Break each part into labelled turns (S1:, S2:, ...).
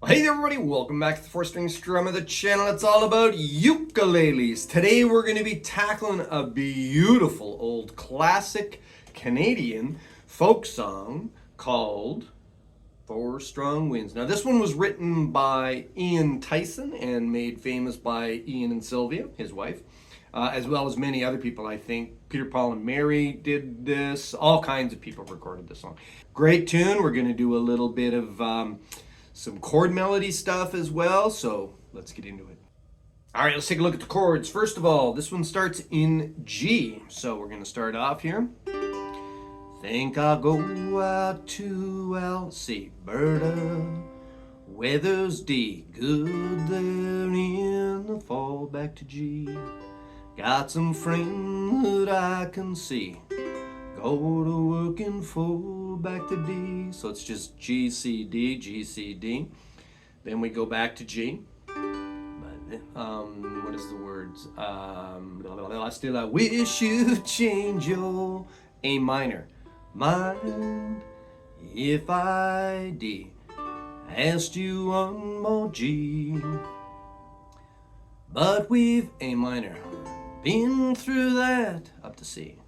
S1: Hey there everybody, welcome back to the 4-String Strum of the channel. It's all about ukuleles. Today we're going to be tackling a beautiful old classic Canadian folk song called Four Strong Winds. Now this one was written by Ian Tyson and made famous by Ian and Sylvia, his wife, as well as many other people. I think Peter, Paul, and Mary did this. All kinds of people recorded this song. Great tune. We're going to do a little bit of some chord melody stuff as well, so let's get into it. All right, let's take a look at the chords. First of all, this one starts in G, so we're going to start off here. Think I'll go out to Alberta, weather's D, good there in the fall, back to G. Got some friends that I can see, go to working for, back to D. So it's just G, C, D, G, C, D. Then we go back to G. What is the words? Still I wish you'd change your A minor. Mind if I D. Asked you one more G. But we've A minor. Been through that, up to C.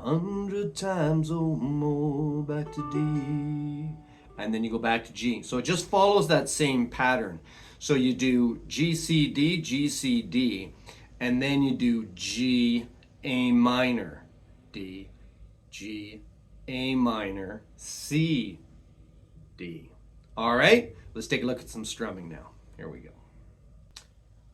S1: 100 times or more, back to D. And then you go back to G. So it just follows that same pattern. So you do G, C, D, G, C, D, and then you do G, A minor, D, G, A minor, C, D. All right, let's take a look at some strumming now. Here we go.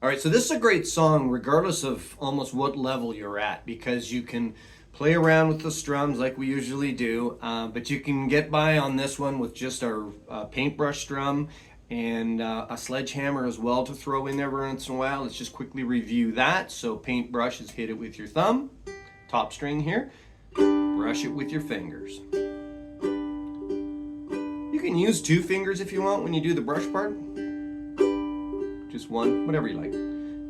S1: All right, so this is a great song regardless of almost what level you're at, because you can play around with the strums like we usually do, but you can get by on this one with just our paintbrush strum and a sledgehammer as well to throw in there every once in a while. Let's just quickly review that. So paintbrush is hit it with your thumb, top string here, brush it with your fingers. You can use 2 fingers if you want when you do the brush part. Just one, whatever you like.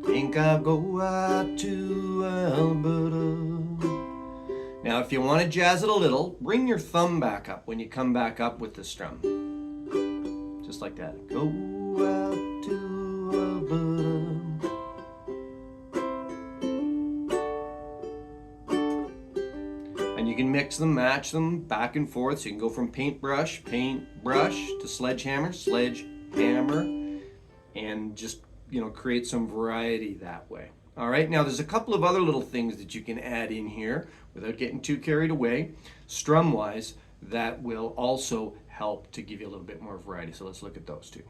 S1: Think I'll go out to Alberta. Now, if you want to jazz it a little, bring your thumb back up when you come back up with the strum. Just like that. Go out to Alberta. And you can mix them, match them back and forth. So you can go from paintbrush to sledgehammer, and just, create some variety that way. All right, now there's a couple of other little things that you can add in here without getting too carried away, strum-wise, that will also help to give you a little bit more variety. So let's look at those two.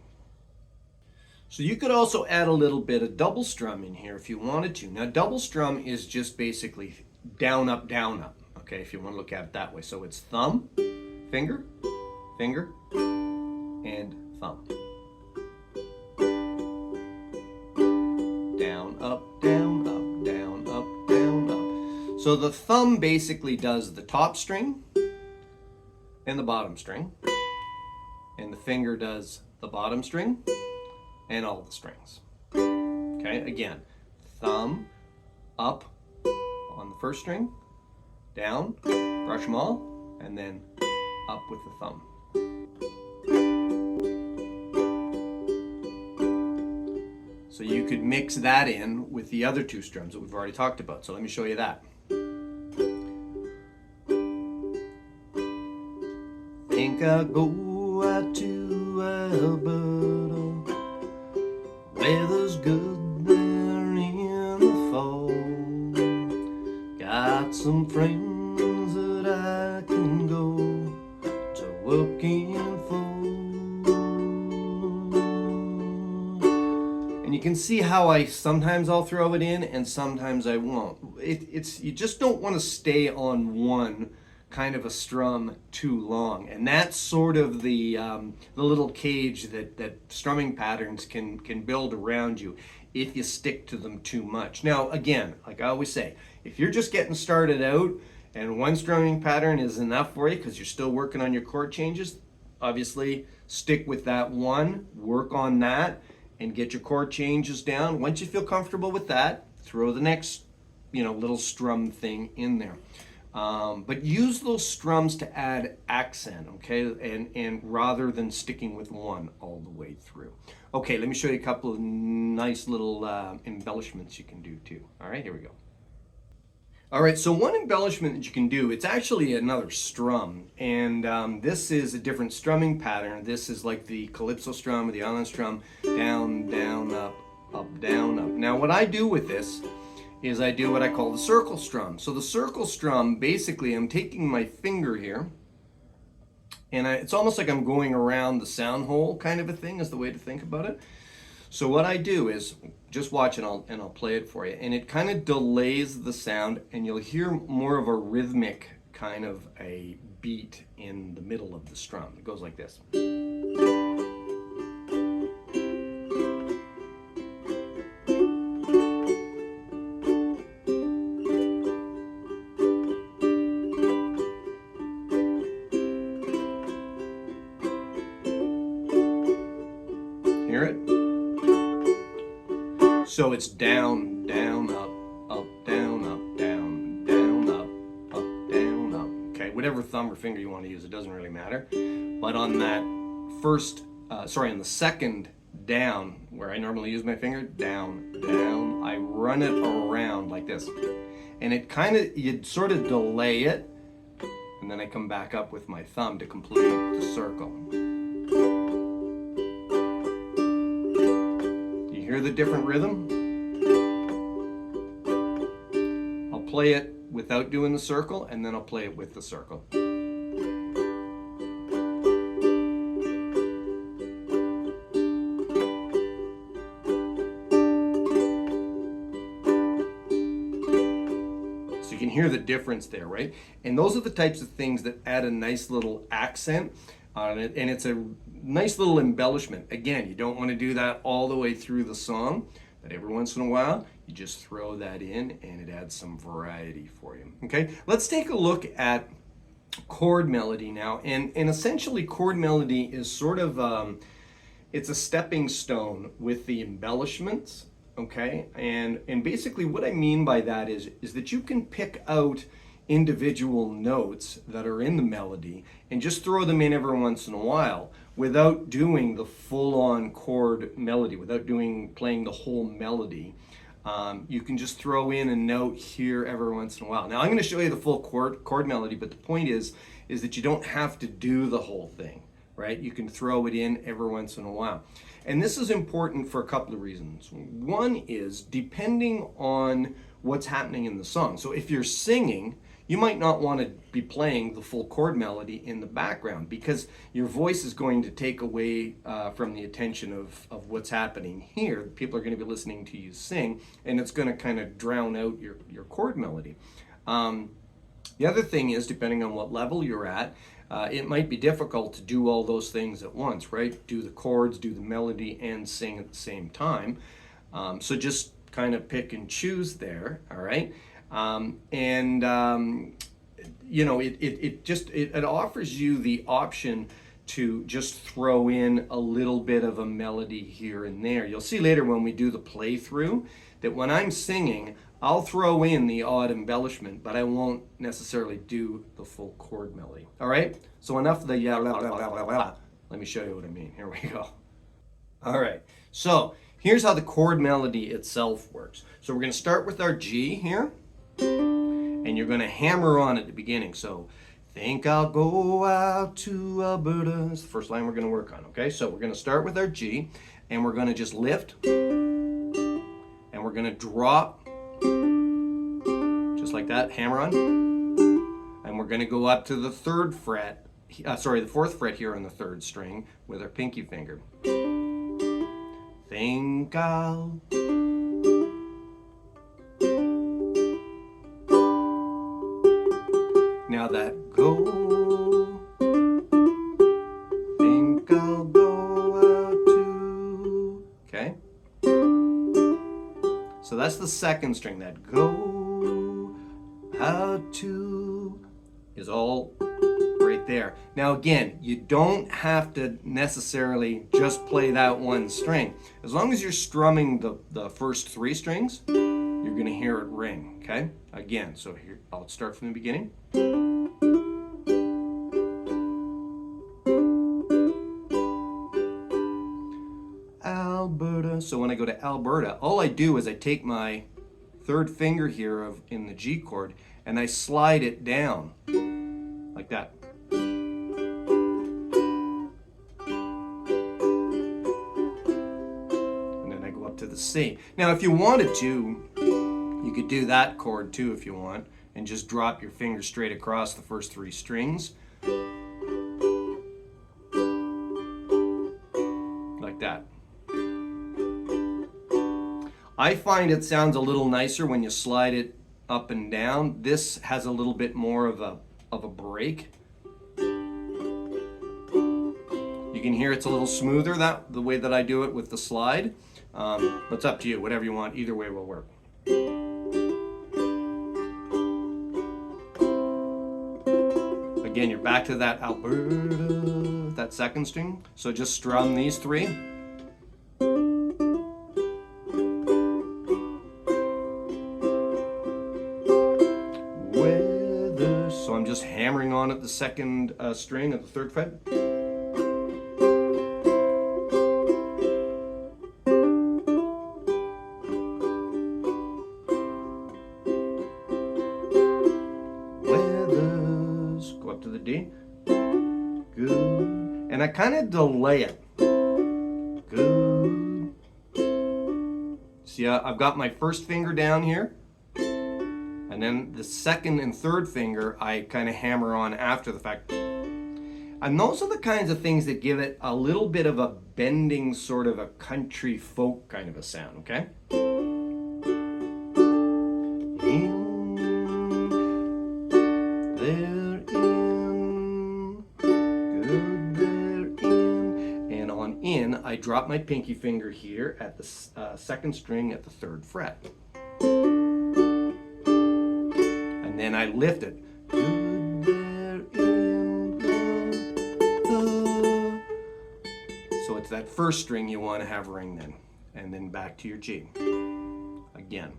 S1: So you could also add a little bit of double strum in here if you wanted to. Now double strum is just basically down, up, okay, if you want to look at it that way. So it's thumb, finger, finger, and thumb. Down, up, down, up, down, up, down, up. So the thumb basically does the top string and the bottom string, and the finger does the bottom string and all the strings. Okay, again, thumb up on the first string, down, brush them all, and then up with the thumb. So you could mix that in with the other 2 strums that we've already talked about. So let me show you that. Think I'll go out to Alberta, weather's good there in the fall. Got some friends that I can go to working for. And you can see how sometimes I'll throw it in and sometimes I won't. You just don't want to stay on one kind of a strum too long, and that's sort of the little cage that strumming patterns can build around you if you stick to them too much. Now again, like I always say, if you're just getting started out and one strumming pattern is enough for you because you're still working on your chord changes, obviously stick with that one, work on that, and get your chord changes down. Once you feel comfortable with that, throw the next little strum thing in there. But use those strums to add accent, okay? And rather than sticking with one all the way through. Okay, let me show you a couple of nice little embellishments you can do too. All right, here we go. All right, so one embellishment that you can do, it's actually another strum, and this is a different strumming pattern. This is like the calypso strum or the island strum, down, down, up, down, up. Now what I do with this is I do what I call the circle strum. So the circle strum, basically I'm taking my finger here, and it's almost like I'm going around the sound hole kind of a thing is the way to think about it. So what I do is, just watch it and I'll play it for you. And it kind of delays the sound, and you'll hear more of a rhythmic kind of a beat in the middle of the strum. It goes like this. Hear it? So it's down, down, up, down, up, down, down, up, down, up. Okay, whatever thumb or finger you want to use, it doesn't really matter. But on that on the second down, where I normally use my finger, down, down, I run it around like this. And it kind of, you'd sort of delay it, and then I come back up with my thumb to complete the circle. Hear the different rhythm? I'll play it without doing the circle, and then I'll play it with the circle. So you can hear the difference there, right? And those are the types of things that add a nice little accent on it, and it's a nice little embellishment. Again, you don't want to do that all the way through the song, but every once in a while you just throw that in and it adds some variety for you. Okay, let's take a look at chord melody now, and essentially chord melody is sort of it's a stepping stone with the embellishments. Okay, and basically what I mean by that is that you can pick out individual notes that are in the melody and just throw them in every once in a while without doing the full-on chord melody, without playing the whole melody. You can just throw in a note here every once in a while. Now I'm going to show you the full chord melody, but the point is that you don't have to do the whole thing, right? You can throw it in every once in a while. And this is important for a couple of reasons. One is depending on what's happening in the song. So if you're singing, you might not want to be playing the full chord melody in the background because your voice is going to take away from the attention of what's happening here. People are going to be listening to you sing, and it's going to kind of drown out your chord melody. The other thing is, depending on what level you're at, it might be difficult to do all those things at once, right? Do the chords, do the melody, and sing at the same time. So just kind of pick and choose there, all right? You know, it offers you the option to just throw in a little bit of a melody here and there. You'll see later when we do the playthrough that when I'm singing, I'll throw in the odd embellishment, but I won't necessarily do the full chord melody. All right? So enough of the yeah, la, la, la, la, la. Let me show you what I mean. Here we go. All right. So here's how the chord melody itself works. So we're going to start with our G here, and you're going to hammer on at the beginning. So think I'll go out to Alberta. That's the first line we're going to work on. Okay? So we're going to start with our G, and we're going to just lift, and we're going to drop. Just like that, hammer on, and we're going to go up to the third fret, the fourth fret here on the third string with our pinky finger. Think I'll now that go, think I'll go out to, okay? So that's the second string, that go. How to is all right there. Now again, you don't have to necessarily just play that one string. As long as you're strumming the first three strings, you're going to hear it ring, okay? again. So here, I'll start from the beginning. Alberta. So when I go to Alberta, all I do is I take my third finger here in the G chord and I slide it down like that. And then I go up to the C. Now if you wanted to, you could do that chord too if you want, and just drop your finger straight across the first 3 strings. Like that. I find it sounds a little nicer when you slide it up and down. This has a little bit more of a break. You can hear it's a little smoother the way that I do it with the slide. But it's up to you. Whatever you want, either way will work. Again, you're back to that Alberta, that second string. So just strum these 3. Weather. So I'm just hammering on at the second string at the 3rd fret. To the D. Good. And I kind of delay it. Good. See, I've got my first finger down here, and then the second and third finger I kind of hammer on after the fact. And those are the kinds of things that give it a little bit of a bending, sort of a country folk kind of a sound, okay? I drop my pinky finger here at the 2nd string at the 3rd fret. And then I lift it. So it's that first string you want to have ring then. And then back to your G. Again.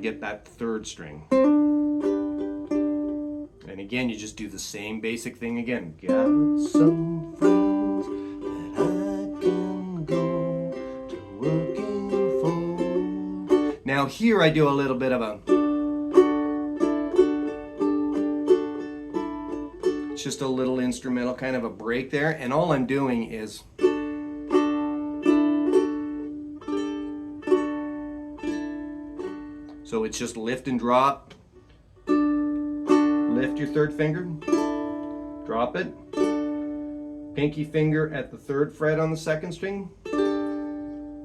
S1: Get that 3rd string. And again, you just do the same basic thing again. Got some friends that I can go to working for. Now here I do a little bit of it's just a little instrumental kind of a break there, and all I'm doing is so it's just lift and drop. Lift your 3rd finger, drop it. Pinky finger at the 3rd fret on the 2nd string,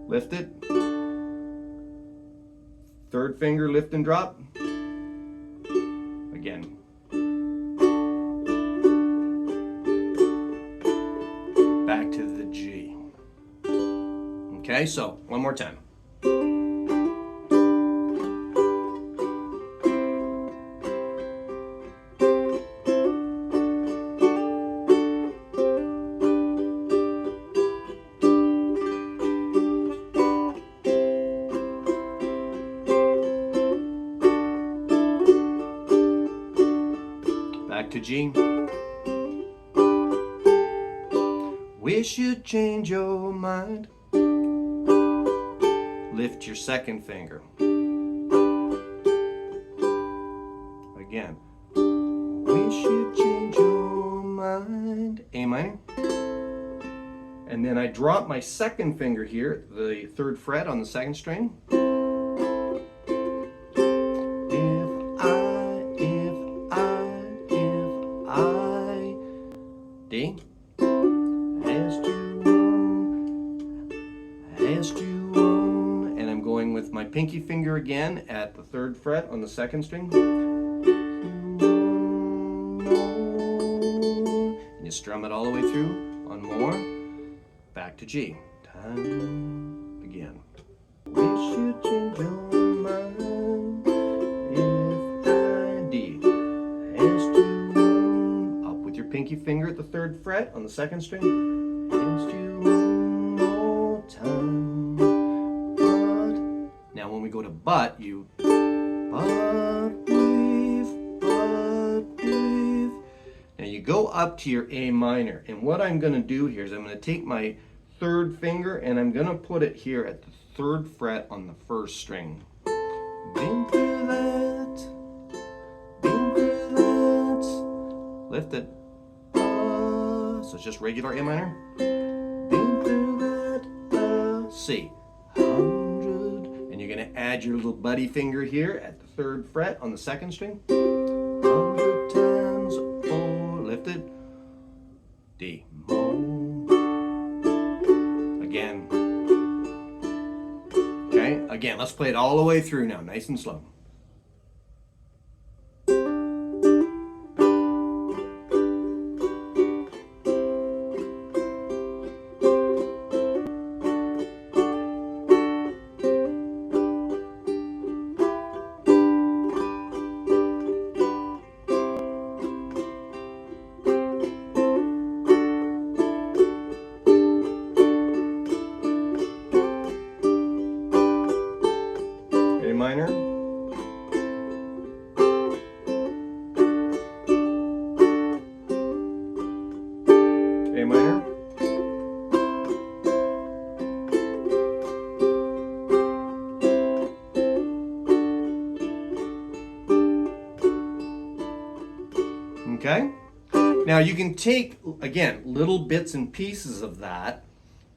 S1: lift it. 3rd finger, lift and drop. Again. Back to the G. Okay, so one more time. Back to G. Wish you'd change your mind. Lift your 2nd finger. Again. Wish you'd change your mind. A minor. And then I drop my 2nd finger here, the 3rd fret on the 2nd string. D. Asked you on, and I'm going with my pinky finger again at the 3rd fret on the 2nd string. And you strum it all the way through on more. Back to G. Time again. Wish you'd change your mind if I D. pinky finger at the 3rd fret on the 2nd string. Against you one more time. But. Now when we go to but, you but we've. Now you go up to your A minor, and what I'm going to do here is I'm going to take my 3rd finger and I'm going to put it here at the 3rd fret on the 1st string. Been through that, been through that. Lift it. So it's just regular A minor. Been through that, C. 100. And you're going to add your little buddy finger here at the 3rd fret on the 2nd string. 100 times 4. Lift it. D. Again. Okay, again, let's play it all the way through now, nice and slow. A minor. A minor. Okay. Now you can take, again, little bits and pieces of that.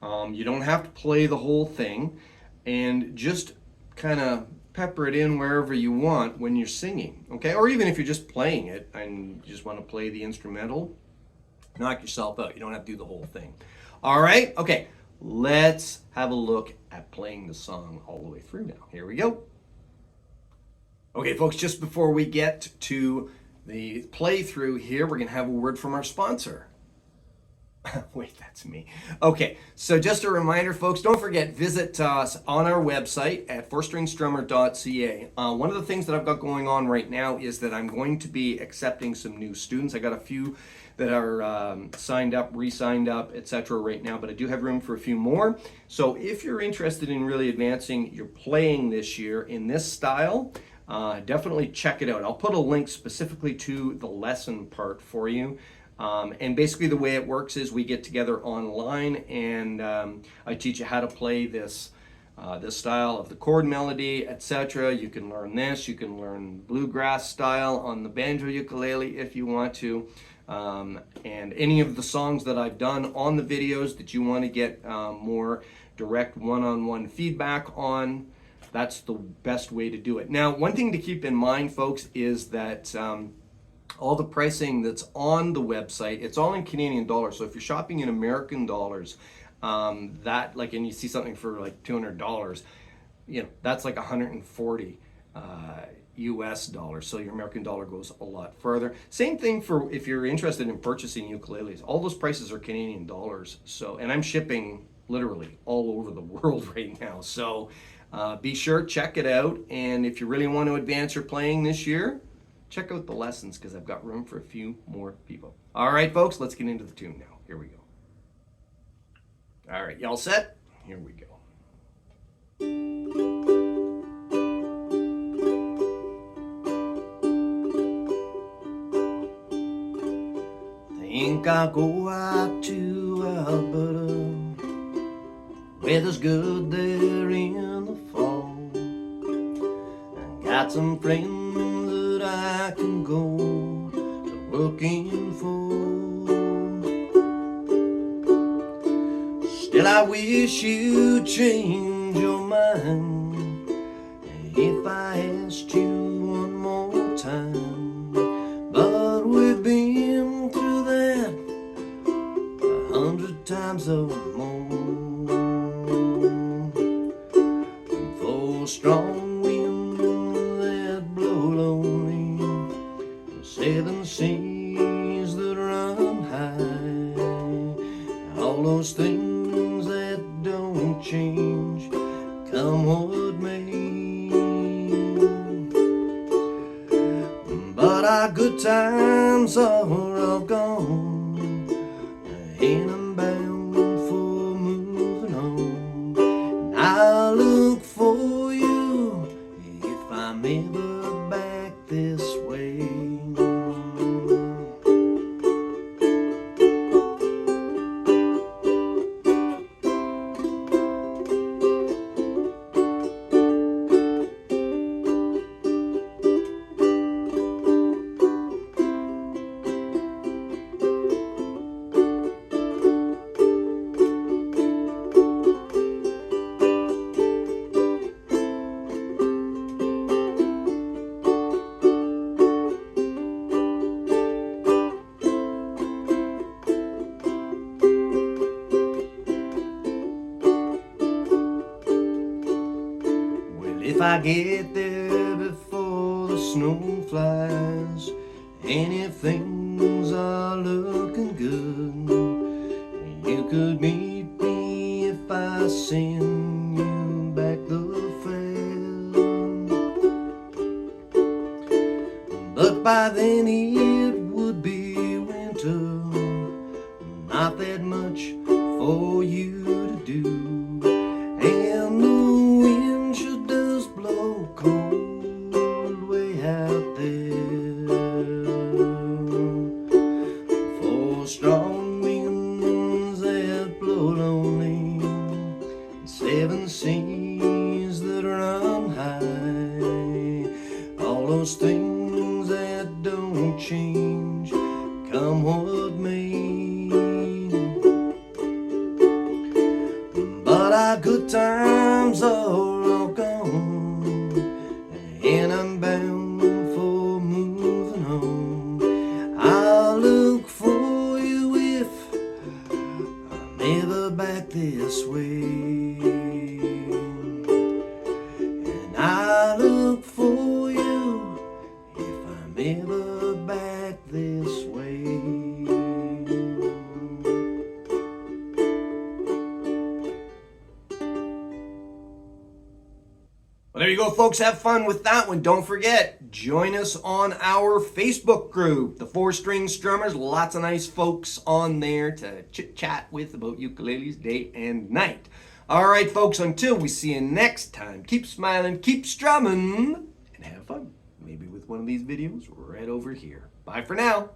S1: You don't have to play the whole thing, and just kind of pepper it in wherever you want when you're singing, okay? Or even if you're just playing it and you just want to play the instrumental, knock yourself out. You don't have to do the whole thing. All right, okay, let's have a look at playing the song all the way through now. Here we go. Okay, folks, just before we get to the playthrough here, we're going to have a word from our sponsor. Wait, that's me. Okay, so just a reminder, folks, don't forget, visit us on our website at fourstringstrummer.ca. One of the things that I've got going on right now is that I'm going to be accepting some new students. I got a few that are signed up, re-signed up, etc. right now, but I do have room for a few more. So if you're interested in really advancing your playing this year in this style, definitely check it out. I'll put a link specifically to the lesson part for you. And basically the way it works is we get together online, and I teach you how to play this style of the chord melody, etc. You can learn this. You can learn bluegrass style on the banjo ukulele if you want to. And any of the songs that I've done on the videos that you want to get more direct one-on-one feedback on, that's the best way to do it. Now, one thing to keep in mind, folks, is that all the pricing that's on the website, it's all in Canadian dollars. So if you're shopping in American dollars, and you see something for like $200, that's like 140 US dollars. So your American dollar goes a lot further. Same thing for if you're interested in purchasing ukuleles. All those prices are Canadian dollars. So, and I'm shipping literally all over the world right now. So be sure, check it out. And if you really want to advance your playing this year, check out the lessons, because I've got room for a few more people. All right, folks, let's get into the tune now. Here we go. All right, y'all set? Here we go. Think I'll go out to Alberta. Weather's good there in the fall. I got some friends I can go to working for. Still I wish you'd change your mind if I asked you one more time. But we've been through that 100 times or more. And for strong winds that blow lonely, 7 seas that run high, all those things that don't change, come what may. But our good times are all gone. if I get there before the snow flies, and if things are looking good, you could meet me if I send you back the fare. But by then it would be winter, not that much for you to do, and the wind sure does blow cold way out there. For strong winds that blow lonely, and seven seas that run high, all those things that don't change, come what may. But our good times are all gone, and I'm bound for moving on. I'll look for you if I'm ever back this way, and I'll look for you if I'm ever back this way. Well, there you go, folks. Have fun with that one. Don't forget, join us on our Facebook group, the 4-String Strummers. Lots of nice folks on there to chit-chat with about ukuleles day and night. All right, folks, until we see you next time, keep smiling, keep strumming, and have fun. Maybe with one of these videos right over here. Bye for now.